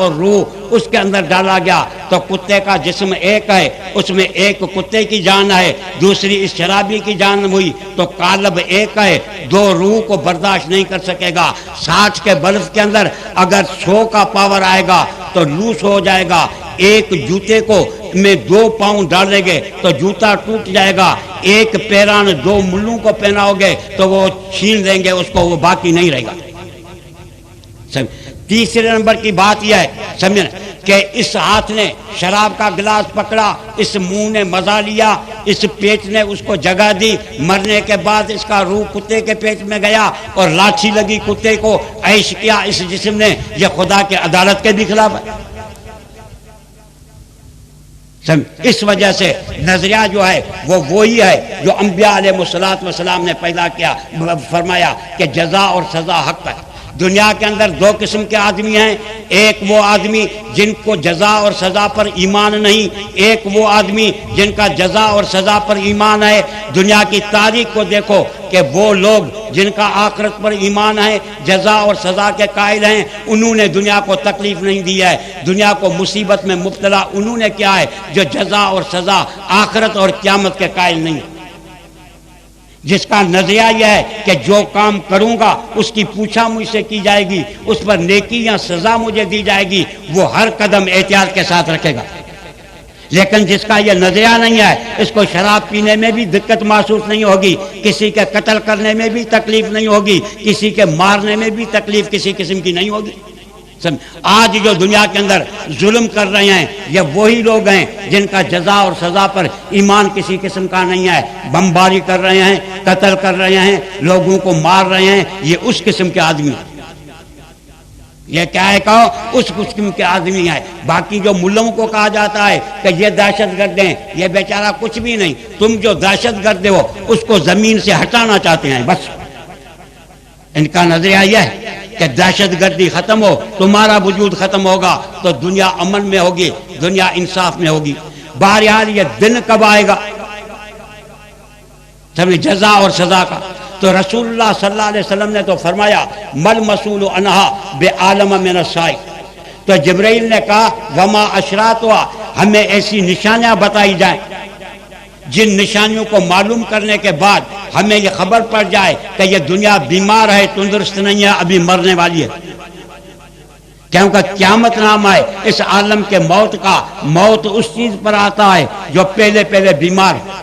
اور روح اس کے اندر ڈالا گیا تو کتے کا جسم ایک ہے، اس میں ایک کتے کی جان ہے، دوسری اس شرابی کی جان ہوئی تو قالب ایک ہے، دو روح کو برداشت نہیں کر سکے گا۔ 60 کے بلف کے اندر اگر 100 کا پاور آئے گا تو لوس ہو جائے گا۔ ایک جوتے کو میں 2 پاؤں ڈالیں گے تو جوتا ٹوٹ جائے گا، ایک پیران 2 ملوں کو پہناؤ گے تو وہ چھین لیں گے اس کو، وہ باقی نہیں رہے گا۔ تیسرے نمبر کی بات یہ ہے سمجھیں کہ اس ہاتھ نے شراب کا گلاس پکڑا، اس منہ نے مزہ لیا، اس پیٹ نے اس کو جگہ دی، مرنے کے بعد اس کا روح کتے کے پیٹ میں گیا اور لاٹھی لگی کتے کو، عیش کیا اس جسم نے، یہ خدا کے عدالت کے بھی خلاف ہے۔ اس وجہ سے نظریہ جو ہے وہ وہی ہے جو انبیاء علیہ السلام نے پیدا کیا، فرمایا کہ جزا اور سزا حق ہے۔ دنیا کے اندر 2 قسم کے آدمی ہیں، ایک وہ آدمی جن کو جزا اور سزا پر ایمان نہیں، ایک وہ آدمی جن کا جزا اور سزا پر ایمان ہے۔ دنیا کی تاریخ کو دیکھو کہ وہ لوگ جن کا آخرت پر ایمان ہے، جزا اور سزا کے قائل ہیں، انہوں نے دنیا کو تکلیف نہیں دی ہے، دنیا کو مصیبت میں مبتلا انہوں نے کیا ہے جو جزا اور سزا آخرت اور قیامت کے قائل نہیں ہے، جس کا نظریہ یہ ہے کہ جو کام کروں گا اس کی پوچھا مجھ سے کی جائے گی، اس پر نیکی یا سزا مجھے دی جائے گی، وہ ہر قدم احتیاط کے ساتھ رکھے گا۔ لیکن جس کا یہ نظریہ نہیں ہے، اس کو شراب پینے میں بھی دقت محسوس نہیں ہوگی، کسی کے قتل کرنے میں بھی تکلیف نہیں ہوگی، کسی کے مارنے میں بھی تکلیف کسی قسم کی نہیں ہوگی۔ آج جو دنیا کے اندر ظلم کر رہے ہیں یہ وہی لوگ ہیں جن کا جزا اور سزا پر ایمان کسی قسم کا نہیں ہے، بمباری کر رہے ہیں، قتل کر رہے ہیں، لوگوں کو مار رہے ہیں، یہ اس قسم کے آدمی ہیں۔ یہ کیا ہے کہو اس قسم کے آدمی ہیں۔ باقی جو ملوں کو کہا جاتا ہے کہ یہ دہشت گرد ہیں، یہ بیچارہ کچھ بھی نہیں، تم جو دہشت گرد ہو اس کو زمین سے ہٹانا چاہتے ہیں، بس ان کا نظریہ یہ ہے کہ دہشت گردی ختم ہو، تمہارا وجود ختم ہوگا تو دنیا امن میں ہوگی، دنیا انصاف میں ہوگی۔ بہرحال یہ دن کب آئے گا سمجھ جزا اور سزا کا؟ تو رسول اللہ صلی اللہ علیہ وسلم نے تو فرمایا مل مسئول عنہا بے عالم من السائل۔ تو جبرائیل نے کہا وما اشراتها، ہمیں ایسی نشانیاں بتائی جائیں جن نشانیوں کو معلوم کرنے کے بعد ہمیں یہ خبر پڑ جائے کہ یہ دنیا بیمار ہے، تندرست نہیں ہے، ابھی مرنے والی ہے۔ کیونکہ قیامت نام ہے اس عالم کے موت کا، موت اس چیز پر آتا ہے جو پہلے پہلے بیمار ہو،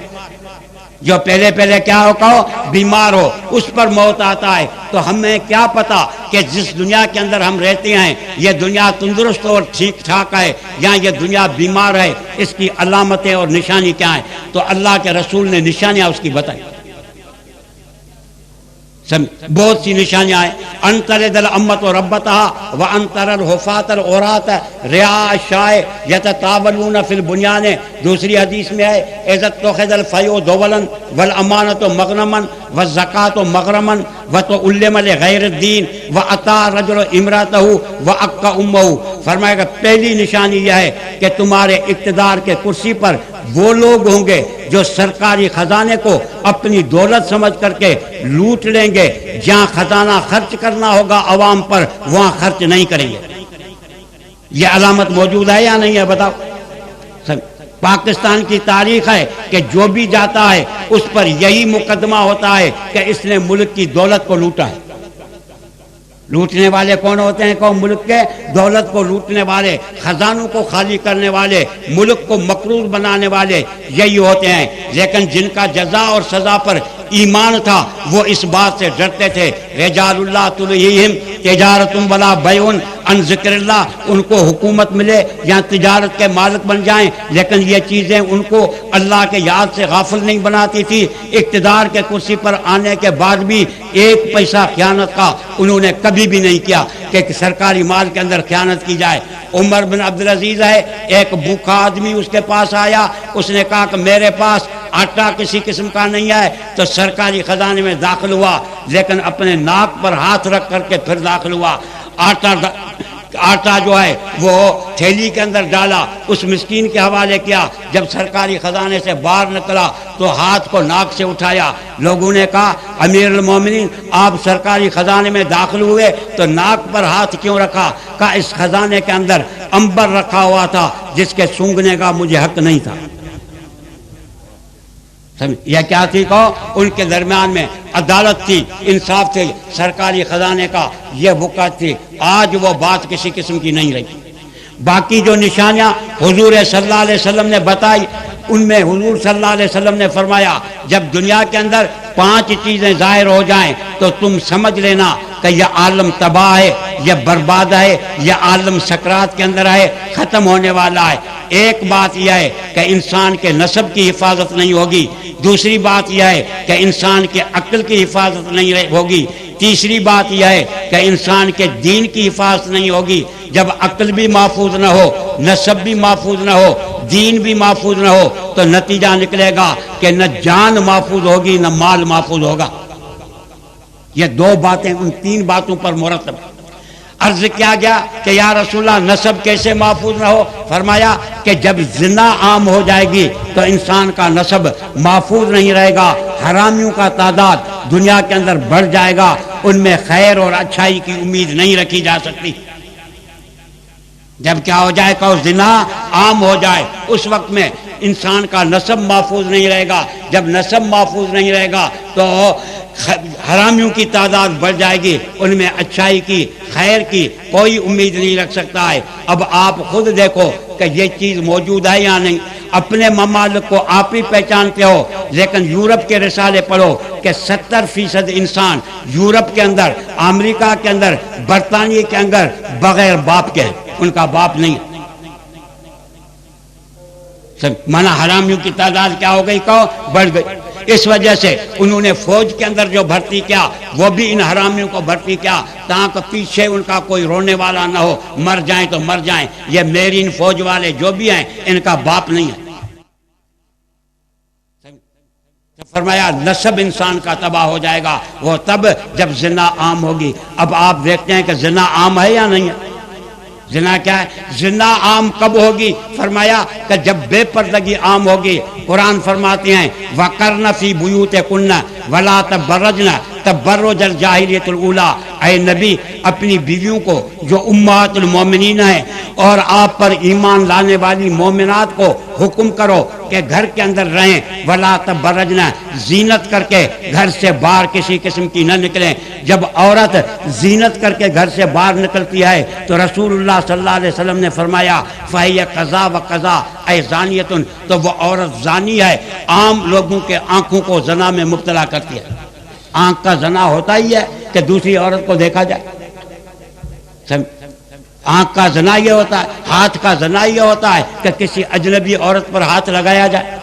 جو پہلے پہلے کیا ہو کہو بیمار ہو، اس پر موت آتا ہے۔ تو ہمیں کیا پتا کہ جس دنیا کے اندر ہم رہتے ہیں یہ دنیا تندرست اور ٹھیک ٹھاک ہے یا یہ دنیا بیمار ہے، اس کی علامتیں اور نشانی کیا ہیں؟ تو اللہ کے رسول نے نشانیاں اس کی بتائی، بہت سی نشانیاں ہیں۔ انتر دل امت و ربتہ و انتر الحفات العورات رعاء الشاء یتطاولون فی البنیان۔ دوسری حدیث میں ہے عزت تخذ الفیء دولا والامانۃ مغنما والزکاۃ مغرما وتعلم لغیر الدین واطاع رجل امرأتہ واق امہ۔ فرمایا کہ پہلی نشانی یہ ہے کہ تمہارے اقتدار کے کرسی پر وہ لوگ ہوں گے جو سرکاری خزانے کو اپنی دولت سمجھ کر کے لوٹ لیں گے، جہاں خزانہ خرچ کرنا ہوگا عوام پر وہاں خرچ نہیں کریں گے۔ یہ علامت موجود ہے یا نہیں ہے بتاؤ؟ پاکستان کی تاریخ ہے کہ جو بھی جاتا ہے اس پر یہی مقدمہ ہوتا ہے کہ اس نے ملک کی دولت کو لوٹا ہے۔ لوٹنے والے کون ہوتے ہیں؟ کون ملک کے دولت کو لوٹنے والے، خزانوں کو خالی کرنے والے، ملک کو مقروض بنانے والے یہی ہوتے ہیں۔ لیکن جن کا جزا اور سزا پر ایمان تھا وہ اس بات سے ڈرتے تھے رجال اللہ تلہیہم تجارت ولا بیع عن ذکر اللہ، ان کو حکومت ملے یا تجارت کے مالک بن جائیں لیکن یہ چیزیں ان کو اللہ کے یاد سے غافل نہیں بناتی تھی۔ اقتدار کے کرسی پر آنے کے بعد بھی ایک پیسہ خیانت کا انہوں نے کبھی بھی نہیں کیا کہ سرکاری مال کے اندر خیانت کی جائے۔ عمر بن عبدالعزیز ہے، ایک بھوکا آدمی اس کے پاس آیا، اس نے کہا کہ میرے پاس آٹا کسی قسم کا نہیں ہے، تو سرکاری خزانے میں داخل ہوا لیکن اپنے ناک پر ہاتھ رکھ کر کے پھر داخل ہوا۔ آٹا جو ہے وہ تھیلی کے اندر ڈالا، اس مسکین کے حوالے کیا، جب سرکاری خزانے سے باہر نکلا تو ہاتھ کو ناک سے اٹھایا، لوگوں نے کہا امیر المومنین آپ سرکاری خزانے میں داخل ہوئے تو ناک پر ہاتھ کیوں رکھا؟ کہا اس خزانے کے اندر عنبر رکھا ہوا تھا جس کے سونگھنے کا مجھے حق نہیں تھا۔ یہ کیا تھی؟ کہو ان کے درمیان میں عدالت تھی، انصاف تھی، سرکاری خزانے کا یہ وقت تھی۔ آج وہ بات کسی قسم کی نہیں رہی۔ باقی جو نشانیاں حضور صلی اللہ علیہ وسلم نے بتائی، ان میں حضور صلی اللہ علیہ وسلم نے فرمایا جب دنیا کے اندر 5 چیزیں ظاہر ہو جائیں تو تم سمجھ لینا کہ یہ عالم تباہ ہے، یہ برباد ہے، یہ عالم سکرات کے اندر ہے، ختم ہونے والا ہے۔ ایک بات یہ ہے کہ انسان کے نسب کی حفاظت نہیں ہوگی، دوسری بات یہ ہے کہ انسان کے عقل کی حفاظت نہیں ہوگی، تیسری بات یہ ہے کہ انسان کے دین کی حفاظت نہیں ہوگی۔ جب عقل بھی محفوظ نہ ہو، نسب بھی محفوظ نہ ہو، دین بھی محفوظ نہ ہو تو نتیجہ نکلے گا کہ نہ جان محفوظ ہوگی نہ مال محفوظ ہوگا۔ یہ 2 باتیں ان 3 باتوں پر مرتب۔ عرض کیا گیا کہ یا رسول اللہ نسب کیسے محفوظ نہ ہو؟ فرمایا کہ جب زنا عام ہو جائے گی تو انسان کا نسب محفوظ نہیں رہے گا، حرامیوں کا تعداد دنیا کے اندر بڑھ جائے گا، ان میں خیر اور اچھائی کی امید نہیں رکھی جا سکتی۔ جب کیا ہو جائے کہ زنا عام ہو جائے اس وقت میں انسان کا نسب محفوظ نہیں رہے گا، جب نسب محفوظ نہیں رہے گا تو حرامیوں کی تعداد بڑھ جائے گی، ان میں اچھائی کی خیر کی کوئی امید نہیں رکھ سکتا ہے۔ اب آپ خود دیکھو کہ یہ چیز موجود ہے یا نہیں۔ اپنے ممالک کو آپ ہی پہچانتے ہو، لیکن یورپ کے رسالے پڑھو کہ 70% انسان یورپ کے اندر، امریکہ کے اندر، برطانیہ کے اندر بغیر باپ کے ہیں، ان کا باپ نہیں۔ مانا حرامیوں کی تعداد کیا ہو گئی؟ کہو بڑھ گئی۔ اس وجہ سے انہوں نے فوج کے اندر جو بھرتی کیا وہ بھی ان حرامیوں کو بھرتی کیا تاکہ پیچھے ان کا کوئی رونے والا نہ ہو، مر جائیں تو مر جائیں۔ یہ میرین فوج والے جو بھی ہیں ان کا باپ نہیں ہے۔ فرمایا نسب انسان کا تباہ ہو جائے گا، وہ تب جب زنا عام ہوگی۔ اب آپ دیکھتے ہیں کہ زنا عام ہے یا نہیں ہے؟ زنا کیا ہے؟ زنا عام کب ہوگی؟ فرمایا کہ جب بے پردگی عام ہوگی۔ قرآن فرماتے ہیں وَقَرْنَ فِي بُيُوتِكُنَّ وَلَا تَبَرَّجْنَ تَبَرُّجَ الْجَاهِلِيَّةِ الْأُولَىٰ۔ اے نبی اپنی بیویوں کو جو امہات المومنین ہیں اور آپ پر ایمان لانے والی مومنات کو حکم کرو کہ گھر کے اندر رہیں، وَلَا تَبَرَّجْنَ زینت کر کے گھر سے باہر کسی قسم کی نہ نکلیں۔ جب عورت زینت کر کے گھر سے باہر نکلتی ہے تو رسول اللہ صلی اللہ علیہ وسلم نے فرمایا فَهِيَ قَضَا وَقَضَا اے زانیتن، تو وہ عورت زانی ہے۔ عام لوگوں کے آنکھوں کو زنا میں مبتلا کرتی ہے۔ آنکھ کا زنا ہوتا ہی ہے کہ دوسری عورت کو دیکھا جائے۔ آنکھ کا زنا یہ ہوتا ہے، ہاتھ کا زنا یہ ہوتا ہے کہ کسی اجنبی عورت پر ہاتھ لگایا جائے۔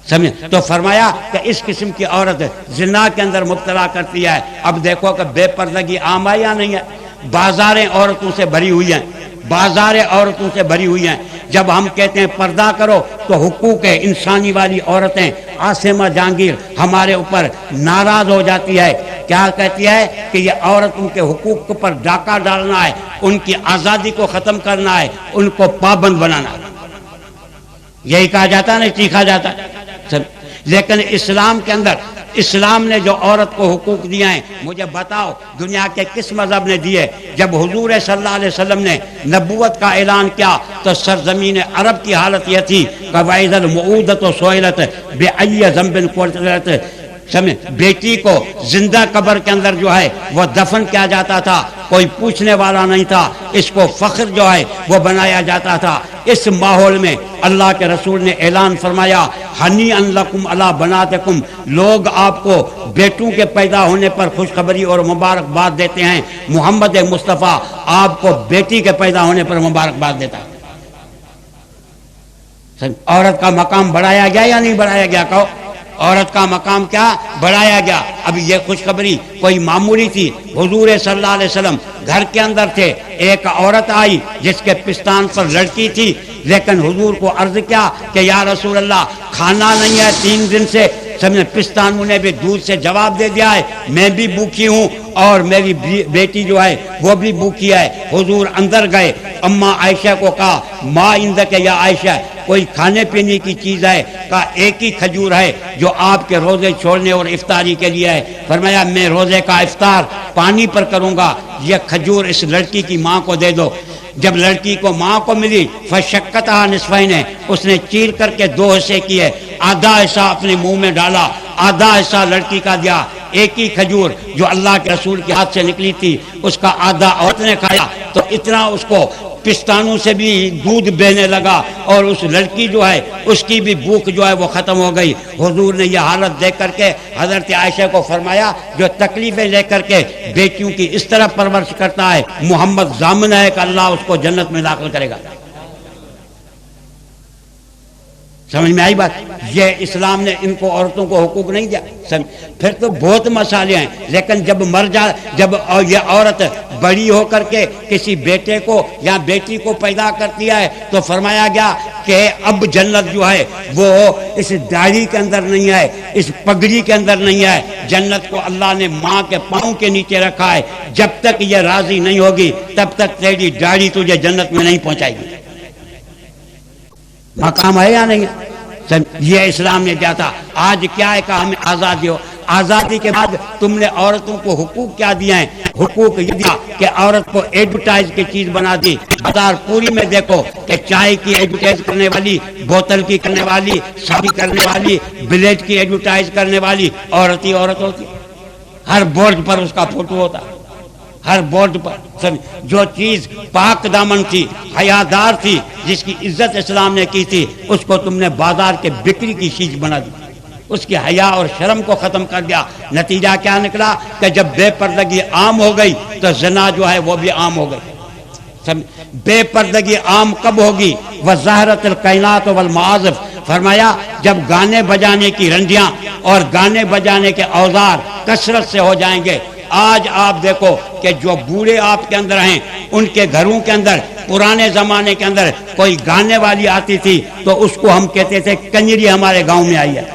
سمجھے؟ تو فرمایا کہ اس قسم کی عورت زنا کے اندر مبتلا کرتی ہے۔ اب دیکھو کہ بے پردگی عام ہے یا نہیں ہے؟ بازاریں عورتوں سے بھری ہوئی ہیں، بازاریں عورتوں سے بھری ہوئی ہیں۔ جب ہم کہتے ہیں پردہ کرو تو حقوق انسانی والی عورتیں عاصمہ جہانگیر ہمارے اوپر ناراض ہو جاتی ہے۔ کیا کہتی ہے کہ یہ عورتوں کے حقوق پر ڈاکہ ڈالنا ہے، ان کی آزادی کو ختم کرنا ہے، ان کو پابند بنانا ہے۔ یہی کہا جاتا ہے، نہیں چیخا جاتا ہے۔ لیکن اسلام کے اندر اسلام نے جو عورت کو حقوق دیے ہیں، مجھے بتاؤ دنیا کے کس مذہب نے دیے؟ جب حضور صلی اللہ علیہ وسلم نے نبوت کا اعلان کیا تو سرزمین عرب کی حالت یہ تھی کہ وَإِذَا الْمَوْءُودَةُ سُئِلَتْ بِأَيِّ ذَنبٍ قُتِلَتْ۔ بیٹی کو زندہ قبر کے اندر جو ہے وہ دفن کیا جاتا تھا، کوئی پوچھنے والا نہیں تھا، اس کو فخر جو ہے وہ بنایا جاتا تھا۔ اس ماحول میں اللہ کے رسول نے اعلان فرمایا ہنیئا لکم علی بناتکم، لوگ آپ کو بیٹوں کے پیدا ہونے پر خوشخبری اور مبارکباد دیتے ہیں، محمد مصطفیٰ آپ کو بیٹی کے پیدا ہونے پر مبارکباد دیتا ہے۔ عورت کا مقام بڑھایا گیا یا نہیں بڑھایا گیا؟ کہو عورت کا مقام کیا بڑھایا گیا؟ اب یہ خوشخبری کوئی معمولی تھی؟ حضور صلی اللہ علیہ وسلم گھر کے اندر تھے، ایک عورت آئی جس کے پستان پر لڑکی تھی، لیکن حضور کو عرض کیا کہ یا رسول اللہ کھانا نہیں ہے 3 دن سے، سمجھے پستانوں نے بھی دودھ سے جواب دے دیا ہے میں بھی بھوکی ہوں اور میری بیٹی جو ہے وہ بھی بھوکی ہے. حضور اندر گئے, اماں عائشہ کو کہا ما عندک یا عائشہ, کوئی کھانے پینے کی چیز ہے؟ کہا ایک ہی کھجور ہے جو آپ کے روزے چھوڑنے اور افطاری کے لیے ہے. فرمایا میں روزے کا افطار پانی پر کروں گا, یہ کھجور اس لڑکی کی ماں کو دے دو. جب لڑکی کو ماں کو ملی فشکتھا نصفین, اس نے چیر کر کے دو حصے کیے, آدھا حصہ اپنے منہ میں ڈالا, آدھا حصہ لڑکی کا دیا. ایک ہی کھجور جو اللہ کے رسول کے ہاتھ سے نکلی تھی اس کا آدھا عورت نے کھایا تو اتنا اس کو پستانوں سے بھی دودھ بہنے لگا اور اس لڑکی جو ہے اس کی بھی بھوک جو ہے وہ ختم ہو گئی. حضور نے یہ حالت دیکھ کر کے حضرت عائشہ کو فرمایا جو تکلیفیں لے کر کے بیٹیوں کی اس طرح پرورش کرتا ہے محمد ضامن ہے کہ اللہ اس کو جنت میں داخل کرے گا. سمجھ میں آئی بات؟ یہ اسلام نے ان کو عورتوں کو حقوق نہیں دیا. پھر تو بہت مسائل ہیں, لیکن جب جب یہ عورت بڑی ہو کر کے کسی بیٹے کو یا بیٹی کو پیدا کرتی ہے تو فرمایا گیا کہ اب جنت جو ہے وہ اس داڑھی کے اندر نہیں ہے, اس پگڑی کے اندر نہیں ہے. جنت کو اللہ نے ماں کے پاؤں کے نیچے رکھا ہے. جب تک یہ راضی نہیں ہوگی تب تک تیری داڑھی تجھے جنت میں نہیں پہنچائے گی. مقام ہے یا نہیں ہے؟ یہ اسلام نے دیا تھا. آج کیا ہے کہ ہمیں آزادی ہو, آزادی کے بعد تم نے عورتوں کو حقوق کیا دیے ہیں؟ حقوق یہ دیا کہ عورت کو ایڈورٹائز کی چیز بنا دی. بازار پوری میں دیکھو کہ چائے کی ایڈورٹائز کرنے والی, بوتل کی کرنے والی, شادی کرنے والی, بلیٹ کی ایڈورٹائز کرنے والی عورت ہی عورت ہوتی. ہر بورڈ پر اس کا فوٹو ہوتا, ہر بورڈ پر. جو چیز پاک دامن تھی, حیادار تھی, جس کی عزت اسلام نے کی تھی, اس کو تم نے بازار کے بکری کی چیز بنا دی. اس کی حیا اور شرم کو ختم کر دیا. نتیجہ کیا نکلا کہ جب بے پردگی عام ہو گئی تو زنا جو ہے وہ بھی عام ہو گئی. بے پردگی عام کب ہوگی؟ وظاہرت الکائنات والمعازف. فرمایا جب گانے بجانے کی رنڈیاں اور گانے بجانے کے اوزار کثرت سے ہو جائیں گے. آج آپ دیکھو کہ جو بوڑھے آپ کے اندر ہیں ان کے گھروں کے اندر پرانے زمانے کے اندر کوئی گانے والی آتی تھی تو اس کو ہم کہتے تھے کنجری ہمارے گاؤں میں آئی ہے.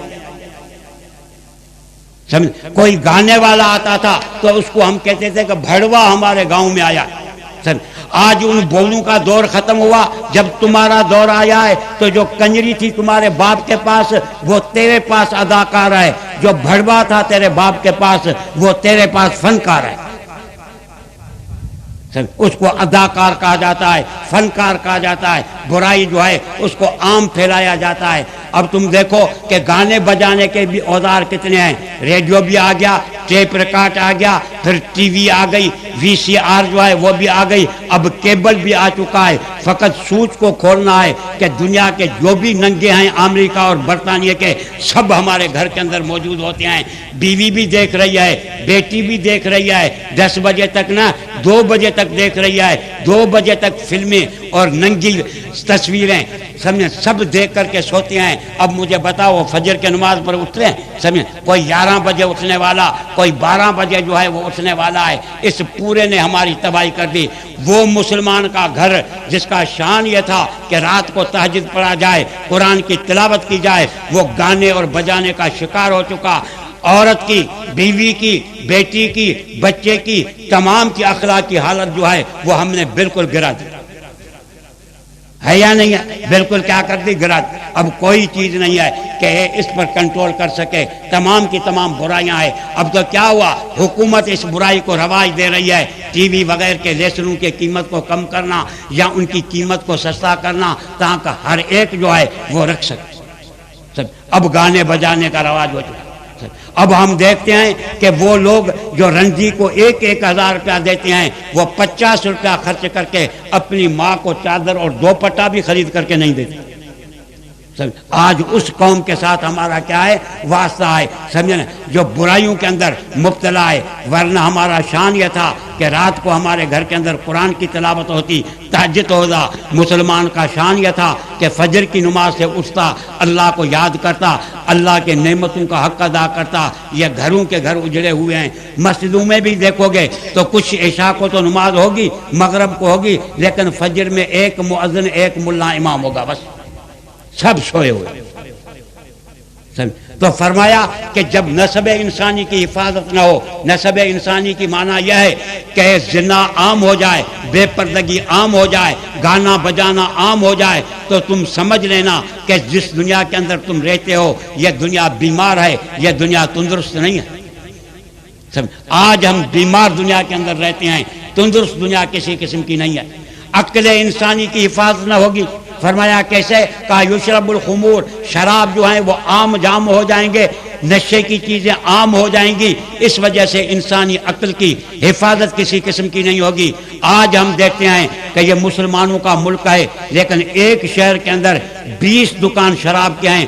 کوئی گانے والا آتا تھا تو اس کو ہم کہتے تھے کہ بھڑوا ہمارے گاؤں میں آیا. آج ان بولوں کا دور ختم ہوا. جب تمہارا دور آیا ہے تو جو کنجری تھی تمہارے باپ کے پاس وہ تیرے پاس اداکار ہے, جو بھڑوا تھا تیرے باپ کے پاس وہ تیرے پاس فنکار ہے. اس کو اداکار کہا جاتا ہے, فنکار کہا جاتا ہے. برائی جو ہے اس کو عام پھیلایا جاتا ہے. اب تم دیکھو کہ گانے بجانے کے بھی اوزار کتنے ہیں. ریڈیو بھی آ گیا, ٹیپ ریکارڈ آ گیا, پھر ٹی وی آ گئی, وی سی آر جو ہے وہ بھی آ گئی, اب کیبل بھی آ چکا ہے. فقط سوچ کو کھولنا ہے کہ دنیا کے جو بھی ننگے ہیں امریکہ اور برطانیہ کے سب ہمارے گھر کے اندر موجود ہوتے ہیں. بیوی بھی دیکھ رہی ہے, بیٹی بھی دیکھ رہی ہے, 10 بجے تک نہ 2 بجے تک دیکھ رہی ہے, 2 بجے تک فلمیں اور ننگی تصویریں سمجھیں سب دیکھ کر کے سوتے ہیں. اب مجھے بتاؤ فجر کے نماز پر اٹھتے ہیں سمجھیں, کوئی 11 بجے اٹھنے والا, کوئی 12 بجے جو ہے وہ اٹھنے والا ہے. اس پورے نے ہماری تباہی کر دی. وہ مسلمان کا گھر جس کا شان یہ تھا کہ رات کو تہجد پڑھا جائے, قرآن کی تلاوت کی جائے, وہ گانے اور بجانے کا شکار ہو چکا. عورت کی, بیوی کی, بیٹی کی, بچے کی, تمام کی اخلاق کی حالت جو ہے وہ ہم نے بالکل گرا دی ہے یا نہیں ہے؟ بالکل کیا کر دی, گرا دی. اب کوئی چیز نہیں ہے کہ اس پر کنٹرول کر سکے. تمام کی تمام برائیاں ہیں. اب تو کیا ہوا, حکومت اس برائی کو رواج دے رہی ہے. ٹی وی وغیرہ کے لیسنوں کی قیمت کو کم کرنا یا ان کی قیمت کو سستا کرنا تاکہ ہر ایک جو ہے وہ رکھ سکے. اب گانے بجانے کا رواج ہو چکا. اب ہم دیکھتے ہیں کہ وہ لوگ جو رنجی کو 1,000 روپیہ دیتے ہیں وہ 50 روپیہ خرچ کر کے اپنی ماں کو چادر اور دوپٹہ بھی خرید کر کے نہیں دیتے. آج اس قوم کے ساتھ ہمارا کیا ہے, واسطہ ہے سمجھیں, جو برائیوں کے اندر مبتلا ہے. ورنہ ہمارا شان یہ تھا کہ رات کو ہمارے گھر کے اندر قرآن کی تلاوت ہوتی, تہجد ہوتا. مسلمان کا شان یہ تھا کہ فجر کی نماز سے اٹھتا, اللہ کو یاد کرتا, اللہ کے نعمتوں کا حق ادا کرتا. یہ گھروں کے گھر اجڑے ہوئے ہیں. مسجدوں میں بھی دیکھو گے تو کچھ عشاء کو تو نماز ہوگی, مغرب کو ہوگی, لیکن فجر میں ایک مؤذن ایک ملا امام ہوگا, بس سب سوئے ہوئے. تو فرمایا کہ جب نسب انسانی کی حفاظت نہ ہو، نسب انسانی کی معنی یہ ہے کہ زنا عام ہو جائے، بے پردگی عام ہو جائے، گانا بجانا عام ہو جائے، تو تم سمجھ لینا کہ جس دنیا کے اندر تم رہتے ہو یہ دنیا بیمار ہے، یہ دنیا تندرست نہیں ہے۔ آج ہم بیمار دنیا کے اندر رہتے ہیں، تندرست دنیا کسی قسم کی نہیں ہے۔ عقل انسانی کی حفاظت نہ ہوگی، فرمایا کیسے؟ کہا یشرب الخمور، شراب جو ہیں وہ عام جام ہو جائیں گے، نشے کی چیزیں عام ہو جائیں گی، اس وجہ سے انسانی عقل کی حفاظت کسی قسم کی نہیں ہوگی۔ آج ہم دیکھتے ہیں کہ یہ مسلمانوں کا ملک ہے، لیکن ایک شہر کے اندر 20 دکان شراب کے ہیں،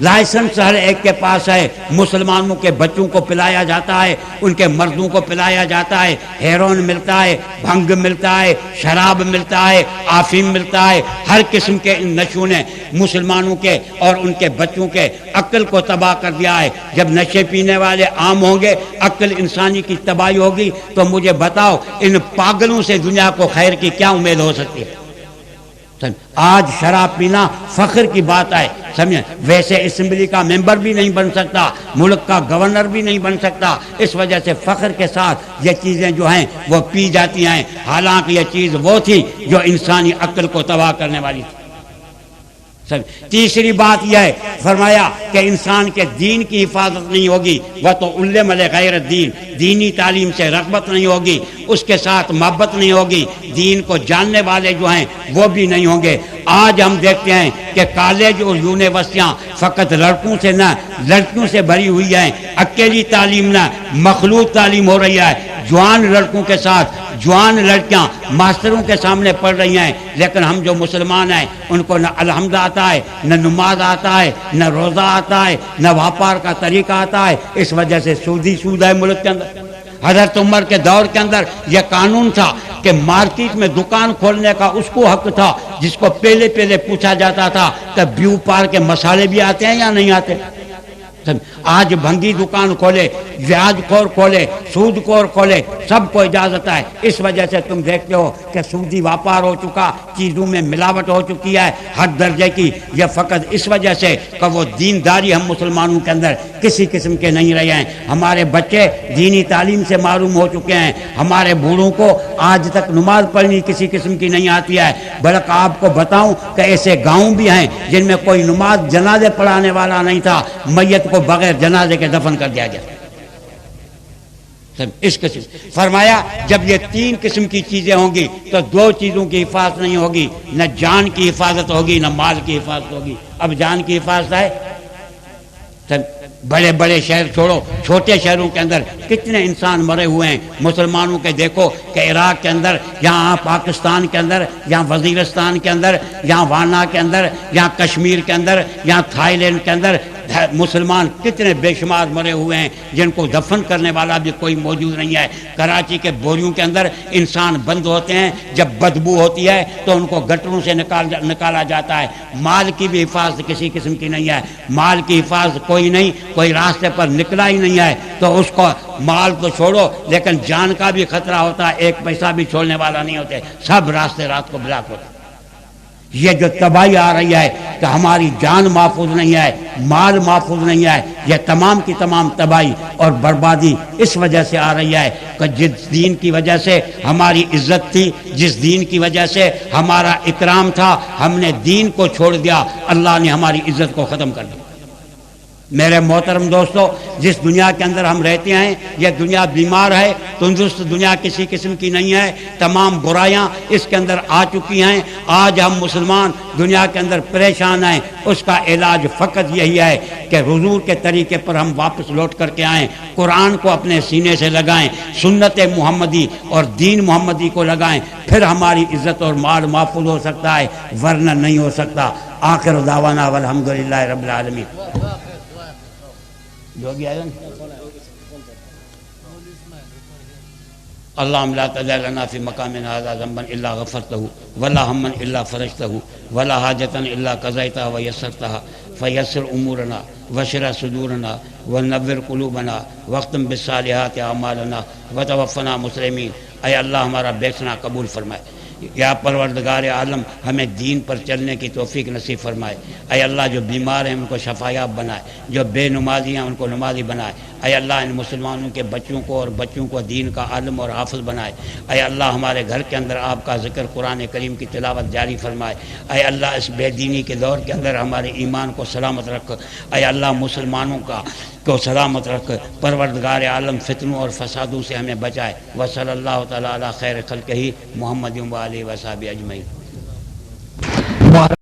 لائسنس ہر ایک کے پاس ہے، مسلمانوں کے بچوں کو پلایا جاتا ہے، ان کے مردوں کو پلایا جاتا ہے، ہیروئن ملتا ہے، بھنگ ملتا ہے، شراب ملتا ہے، افیم ملتا ہے، ہر قسم کے ان نشوں نے مسلمانوں کے اور ان کے بچوں کے عقل کو تباہ کر دیا ہے۔ جب نشے پینے والے عام ہوں گے، عقل انسانی کی تباہی ہوگی، تو مجھے بتاؤ ان پاگلوں سے دنیا کو خیر کی کیا امید ہو سکتی ہے؟ آج شراب پینا فخر کی بات ہے، سمجھیں؟ ویسے اسمبلی کا ممبر بھی نہیں بن سکتا، ملک کا گورنر بھی نہیں بن سکتا، اس وجہ سے فخر کے ساتھ یہ چیزیں جو ہیں وہ پی جاتی ہیں، حالانکہ یہ چیز وہ تھی جو انسانی عقل کو تباہ کرنے والی تھی۔ تیسری بات یہ ہے، فرمایا کہ انسان کے دین کی حفاظت نہیں ہوگی، وہ تو علم غیر الدین، دینی تعلیم سے رغبت نہیں ہوگی، اس کے ساتھ محبت نہیں ہوگی، دین کو جاننے والے جو ہیں وہ بھی نہیں ہوں گے۔ آج ہم دیکھتے ہیں کہ کالج اور یونیورسٹیاں فقط لڑکوں سے نہ لڑکیوں سے بھری ہوئی ہیں، اکیلی تعلیم نہ مخلوط تعلیم ہو رہی ہے، جوان لڑکوں کے ساتھ جوان لڑکیاں ماسٹروں کے سامنے پڑھ رہی ہیں، لیکن ہم جو مسلمان ہیں ان کو نہ الحمد آتا ہے، نہ نماز آتا ہے، نہ روزہ آتا ہے، نہ واپار کا طریقہ آتا ہے، اس وجہ سے سودی سود ہے ملک کے اندر۔ حضرت عمر کے دور کے اندر یہ قانون تھا کہ مارکیٹ میں دکان کھولنے کا اس کو حق تھا جس کو پہلے پوچھا جاتا تھا کہ بیو پار کے مسالے بھی آتے ہیں یا نہیں آتے۔ آج بھنگی دکان کھولے، بیاج خور کھولے، سود خور کھولے، سب کو اجازت ہے۔ اس وجہ سے تم دیکھتے ہو کہ سودی واپار ہو چکا، چیزوں میں ملاوٹ ہو چکی ہے ہر درجے کی۔ یہ فقط اس وجہ سے کہ وہ دینداری ہم مسلمانوں کے اندر کسی قسم کے نہیں رہے ہیں۔ ہمارے بچے دینی تعلیم سے معروم ہو چکے ہیں، ہمارے بوڑھوں کو آج تک نماز پڑھنی کسی قسم کی نہیں آتی ہے۔ بلکہ آپ کو بتاؤں کہ ایسے گاؤں بھی ہیں جن میں کوئی نماز جنازے پڑھانے والا نہیں تھا، میت کو بغیر جنازے کے دفن کر دیا گیا۔ اس قسم فرمایا جب یہ 3 قسم کی چیزیں ہوں گی تو 2 چیزوں کی حفاظت نہیں ہوگی، نہ جان کی حفاظت ہوگی نہ مال کی حفاظت ہوگی۔ اب جان کی حفاظت ہے، بڑے بڑے شہر چھوڑو، چھوٹے شہروں کے اندر کتنے انسان مرے ہوئے ہیں مسلمانوں کے۔ دیکھو کہ عراق کے اندر، یہاں پاکستان کے اندر، یہاں وزیرستان کے اندر، یہاں وانا کے اندر، یہاں کشمیر کے اندر، یہاں تھائی لینڈ کے اندر مسلمان کتنے بے شمار مرے ہوئے ہیں جن کو دفن کرنے والا بھی کوئی موجود نہیں ہے۔ کراچی کے بوریوں کے اندر انسان بند ہوتے ہیں، جب بدبو ہوتی ہے تو ان کو گٹروں سے نکالا جاتا ہے۔ مال کی بھی حفاظت کسی قسم کی نہیں ہے، مال کی حفاظت کوئی نہیں، کوئی راستے پر نکلا ہی نہیں ہے تو اس کو مال تو چھوڑو لیکن جان کا بھی خطرہ ہوتا ہے، 1 پیسہ بھی چھوڑنے والا نہیں ہوتے، سب راستے رات کو بلاک ہوتے۔ یہ جو تباہی آ رہی ہے کہ ہماری جان محفوظ نہیں ہے، مال محفوظ نہیں ہے، یہ تمام کی تمام تباہی اور بربادی اس وجہ سے آ رہی ہے کہ جس دین کی وجہ سے ہماری عزت تھی، جس دین کی وجہ سے ہمارا اکرام تھا، ہم نے دین کو چھوڑ دیا، اللہ نے ہماری عزت کو ختم کر دیا۔ میرے محترم دوستو، جس دنیا کے اندر ہم رہتے ہیں یہ دنیا بیمار ہے، تندرست دنیا کسی قسم کی نہیں ہے، تمام برائیاں اس کے اندر آ چکی ہیں۔ آج ہم مسلمان دنیا کے اندر پریشان ہیں، اس کا علاج فقط یہی ہے کہ حضور کے طریقے پر ہم واپس لوٹ کر کے آئیں، قرآن کو اپنے سینے سے لگائیں، سنت محمدی اور دین محمدی کو لگائیں، پھر ہماری عزت اور مال محفوظ ہو سکتا ہے، ورنہ نہیں ہو سکتا۔ آخر دعوانا والحمدللہ رب العالمین۔ جو بھی آئے اللہم لا تدع لنا فی مقامنا ھذا ذنبا الا غفرته ولا ہما الا فرجته ولا حاجة الا قضیتها ویسرتها فیسر امورنا واشرح صدورنا ونور قلوبنا واختم بالصالحات اعمالنا وتوفنا مسلمین۔ اے اللہ ہمارا بیچنا قبول فرمائے۔ یا پروردگار عالم ہمیں دین پر چلنے کی توفیق نصیب فرمائے۔ اے اللہ جو بیمار ہیں ان کو شفایاب بنائے، جو بے نمازی ہیں ان کو نمازی بنائے۔ اے اللہ ان مسلمانوں کے بچوں کو اور بچوں کو دین کا عالم اور حافظ بنائے۔ اے اللہ ہمارے گھر کے اندر آپ کا ذکر قرآن کریم کی تلاوت جاری فرمائے۔ اے اللہ اس بے دینی کے دور کے اندر ہمارے ایمان کو سلامت رکھ۔ اے اللہ مسلمانوں کو سلامت رکھ۔ پروردگار عالم فتنوں اور فسادوں سے ہمیں بچائے۔ وصلی اللہ تعالیٰ علی خیر خلقہ محمد و آلہ و صحبہ اجمعین۔